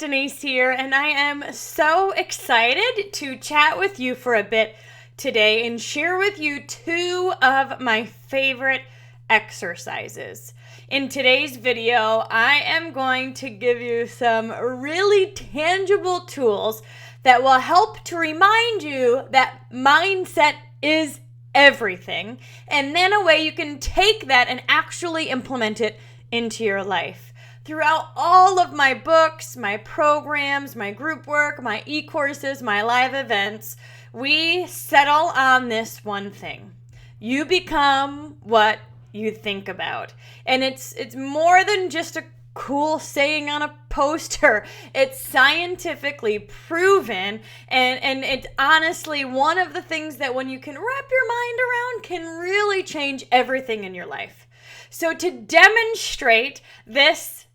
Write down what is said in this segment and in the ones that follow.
Denise here, and I am so excited to chat with you for a bit today and share with you two of my favorite exercises. In today's video, I am going to give you some really tangible tools that will help to remind you that mindset is everything, and then a way you can take that and actually implement it into your life. Throughout all of my books, my programs, my group work, my e-courses, my live events, we settle on this one thing. You become what you think about. And it's more than just a cool saying on a poster. It's scientifically proven, and it's honestly one of the things that when you can wrap your mind around can really change everything in your life. So to demonstrate this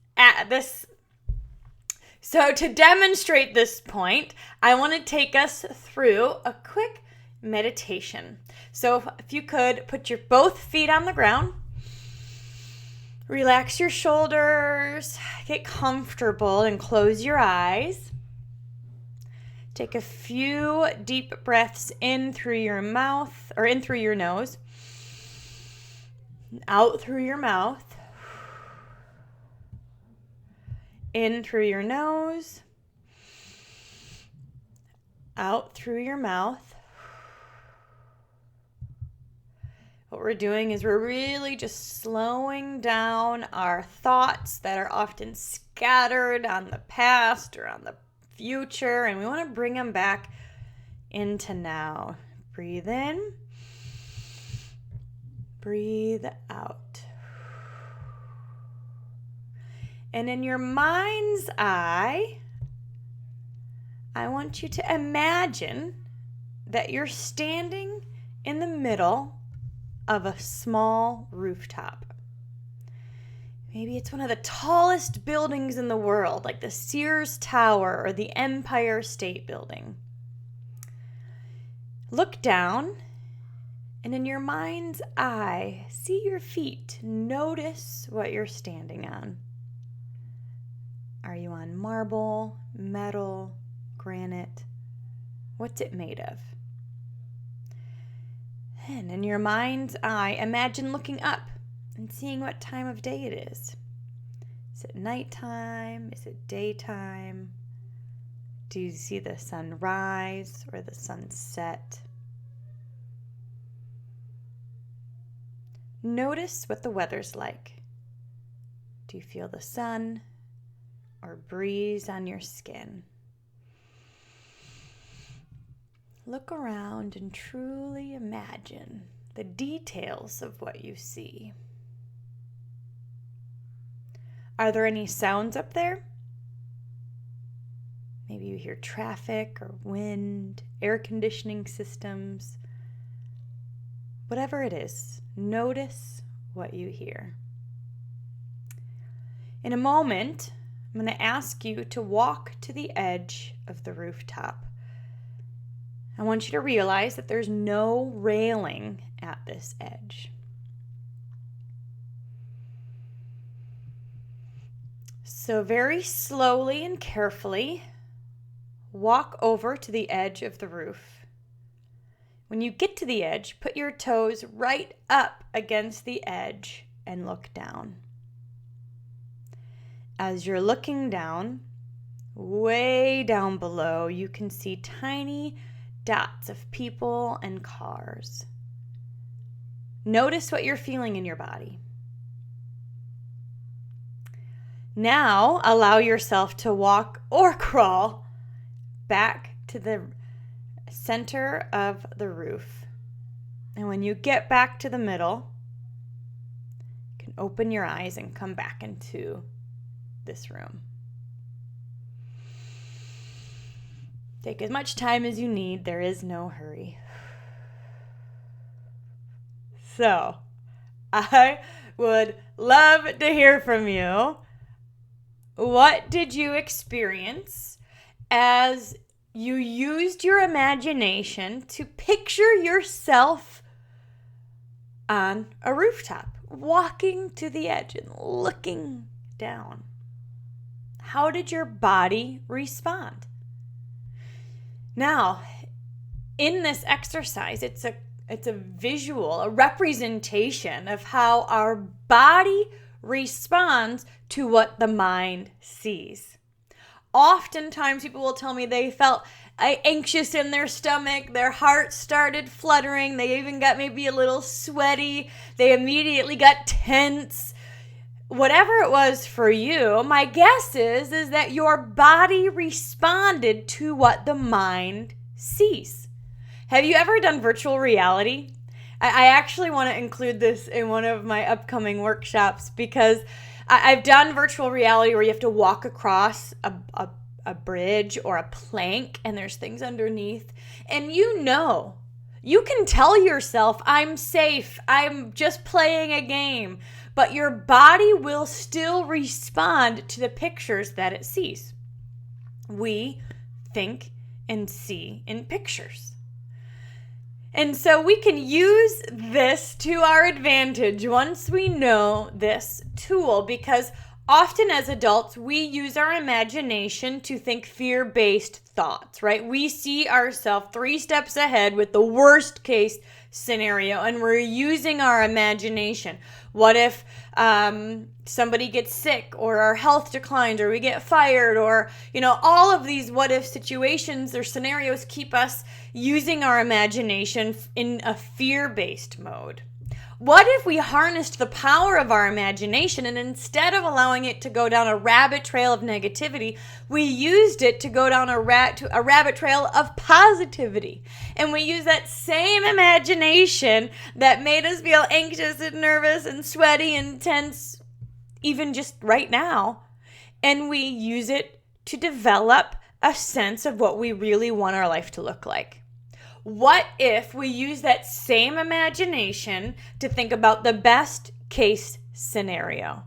point, I want to take us through a quick meditation. So if you could put your both feet on the ground, relax your shoulders, get comfortable, and close your eyes. Take a few deep breaths in through your mouth, or in through your nose, out through your mouth. In through your nose, out through your mouth. What we're doing is we're really just slowing down our thoughts that are often scattered on the past or on the future, and we want to bring them back into now. Breathe in, breathe out. And in your mind's eye, I want you to imagine that you're standing in the middle of a small rooftop. Maybe it's one of the tallest buildings in the world, like the Sears Tower or the Empire State Building. Look down, and in your mind's eye, see your feet. Notice what you're standing on. Are you on marble, metal, granite? What's it made of? And in your mind's eye, imagine looking up and seeing what time of day it is. Is it nighttime? Is it daytime? Do you see the sun rise or the sun set? Notice what the weather's like. Do you feel the sun or breeze on your skin? Look around and truly imagine the details of what you see. Are there any sounds up there? Maybe you hear traffic or wind, air conditioning systems. Whatever it is, notice what you hear. In a moment, I'm going to ask you to walk to the edge of the rooftop. I want you to realize that there's no railing at this edge. So very slowly and carefully, walk over to the edge of the roof. When you get to the edge, put your toes right up against the edge and look down. As you're looking down, way down below, you can see tiny dots of people and cars. Notice what you're feeling in your body. Now, allow yourself to walk or crawl back to the center of the roof. And when you get back to the middle, you can open your eyes and come back into this room. Take as much time as you need. There is no hurry. So, I would love to hear from you. What did you experience as you used your imagination to picture yourself on a rooftop, walking to the edge and looking down? How did your body respond? Now, in this exercise, it's a visual, a representation of how our body responds to what the mind sees. Oftentimes, people will tell me they felt anxious in their stomach, their heart started fluttering, they even got maybe a little sweaty, they immediately got tense. Whatever it was for you, my guess is that your body responded to what the mind sees. Have you ever done virtual reality? I actually want to include this in one of my upcoming workshops because I've done virtual reality where you have to walk across a bridge or a plank and there's things underneath. And you can tell yourself, I'm safe, I'm just playing a game. But your body will still respond to the pictures that it sees. We think and see in pictures. And so we can use this to our advantage once we know this tool, because often as adults, we use our imagination to think fear-based thoughts, right? We see ourselves 3 steps ahead with the worst case scenario, and we're using our imagination. What if somebody gets sick, or our health declines, or we get fired, or, all of these what if situations or scenarios keep us using our imagination in a fear-based mode. What if we harnessed the power of our imagination and instead of allowing it to go down a rabbit trail of negativity, we used it to go down a rabbit trail of positivity? And we use that same imagination that made us feel anxious and nervous and sweaty and tense, even just right now, and we use it to develop a sense of what we really want our life to look like. What if we use that same imagination to think about the best case scenario?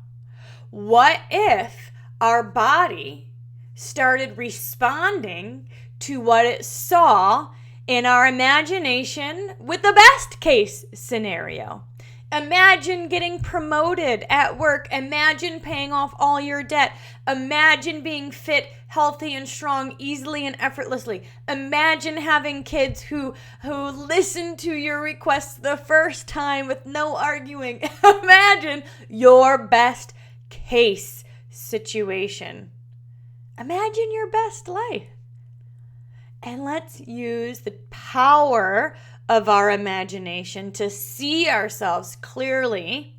What if our body started responding to what it saw in our imagination with the best case scenario? Imagine getting promoted at work. Imagine paying off all your debt. Imagine being fit, healthy, and strong easily and effortlessly. Imagine having kids who listen to your requests the first time with no arguing. Imagine your best case situation. Imagine your best life. And let's use the power of our imagination to see ourselves clearly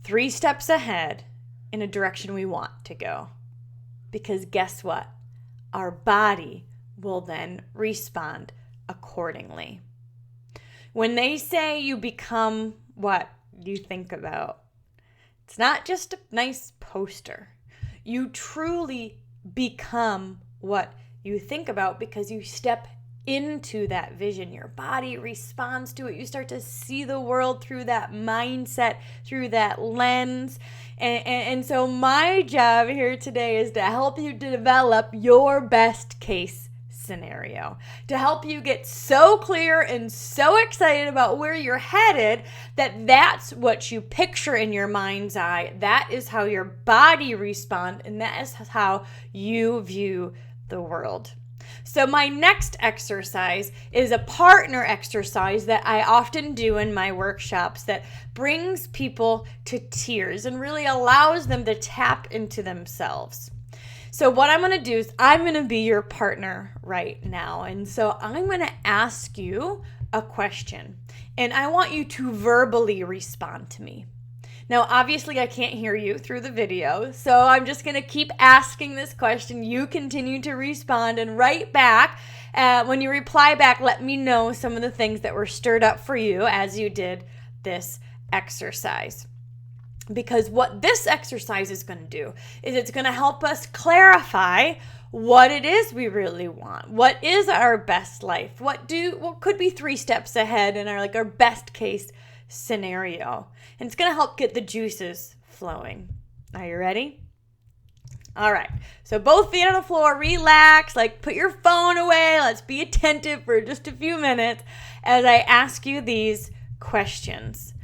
3 steps ahead in a direction we want to go. Because guess what? Our body will then respond accordingly. When they say you become what you think about, it's not just a nice poster. You truly become what you think about because you step into that vision. Your body responds to it. You start to see the world through that mindset, through that lens. And so my job here today is to help you develop your best case scenario, to help you get so clear and so excited about where you're headed that that's what you picture in your mind's eye. That is how your body responds, and that is how you view the world. So my next exercise is a partner exercise that I often do in my workshops that brings people to tears and really allows them to tap into themselves. So what I'm going to do is I'm going to be your partner right now. And so I'm going to ask you a question, and I want you to verbally respond to me. Now, obviously, I can't hear you through the video, so I'm just going to keep asking this question. You continue to respond and write back. When you reply back, let me know some of the things that were stirred up for you as you did this exercise. Because what this exercise is going to do is it's going to help us clarify what it is we really want. What is our best life? What could be 3 steps ahead in our best case scenario. And it's going to help get the juices flowing. Are you ready? All right. So both feet on the floor, relax, put your phone away. Let's be attentive for just a few minutes as I ask you these questions.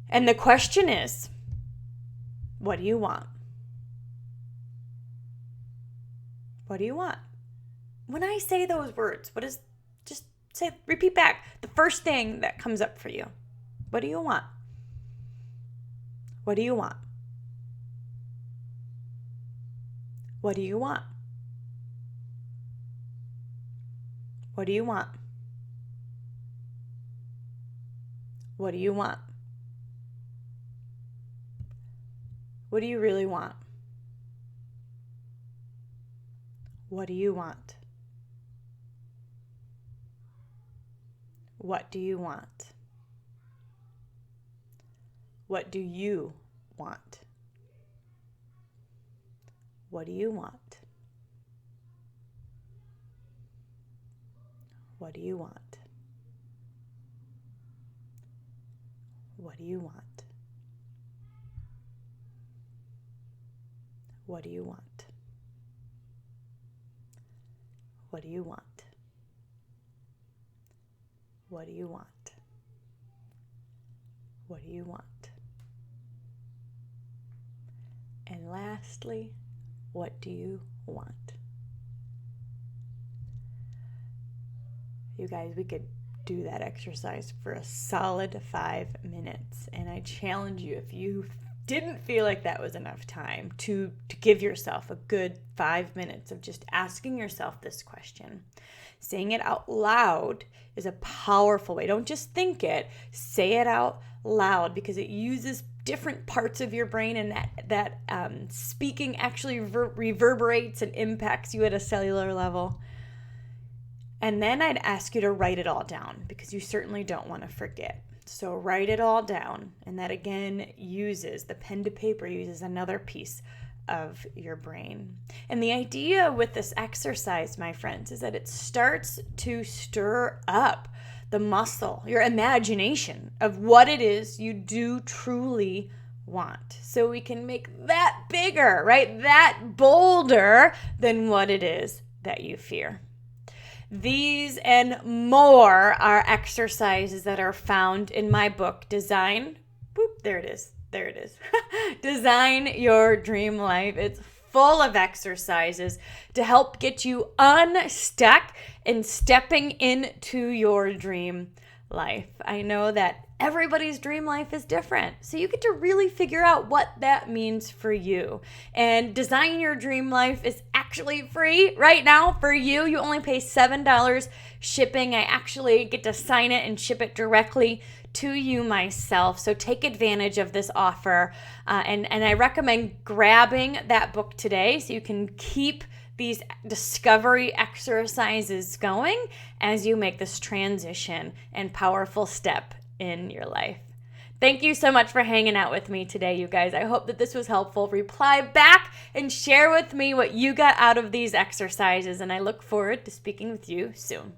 And the question is, what do you want? What do you want? When I say those words, just say, repeat back the first thing that comes up for you. What do you want? What do you want? What do you want? What do you want? What do you want? What do you really want? What do you want? What do you want? What do you want? What do you want? What do you want? What do you want? What do you want? What do you want? What do you want? What do you want? And lastly, what do you want? You guys, we could do that exercise for a solid 5 minutes. And I challenge you, if you didn't feel like that was enough time, to give yourself a good 5 minutes of just asking yourself this question. Saying it out loud is a powerful way. Don't just think it, say it out loud, because it uses different parts of your brain, and that speaking actually reverberates and impacts you at a cellular level. And then I'd ask you to write it all down, because you certainly don't want to forget. So write it all down. And that again uses, the pen to paper uses another piece of your brain. And the idea with this exercise, my friends, is that it starts to stir up the muscle, your imagination of what it is you do truly want. So we can make that bigger, right? That bolder than what it is that you fear. These and more are exercises that are found in my book, Design Your Dream Life. It's full of exercises to help get you unstuck and stepping into your dream life. I know that everybody's dream life is different, so you get to really figure out what that means for you. And Design Your Dream Life is actually free right now for you. You only pay $7 shipping. I actually get to sign it and ship it directly to you myself. So take advantage of this offer. And I recommend grabbing that book today so you can keep these discovery exercises going as you make this transition and powerful step in your life. Thank you so much for hanging out with me today, you guys. I hope that this was helpful. Reply back and share with me what you got out of these exercises, and I look forward to speaking with you soon.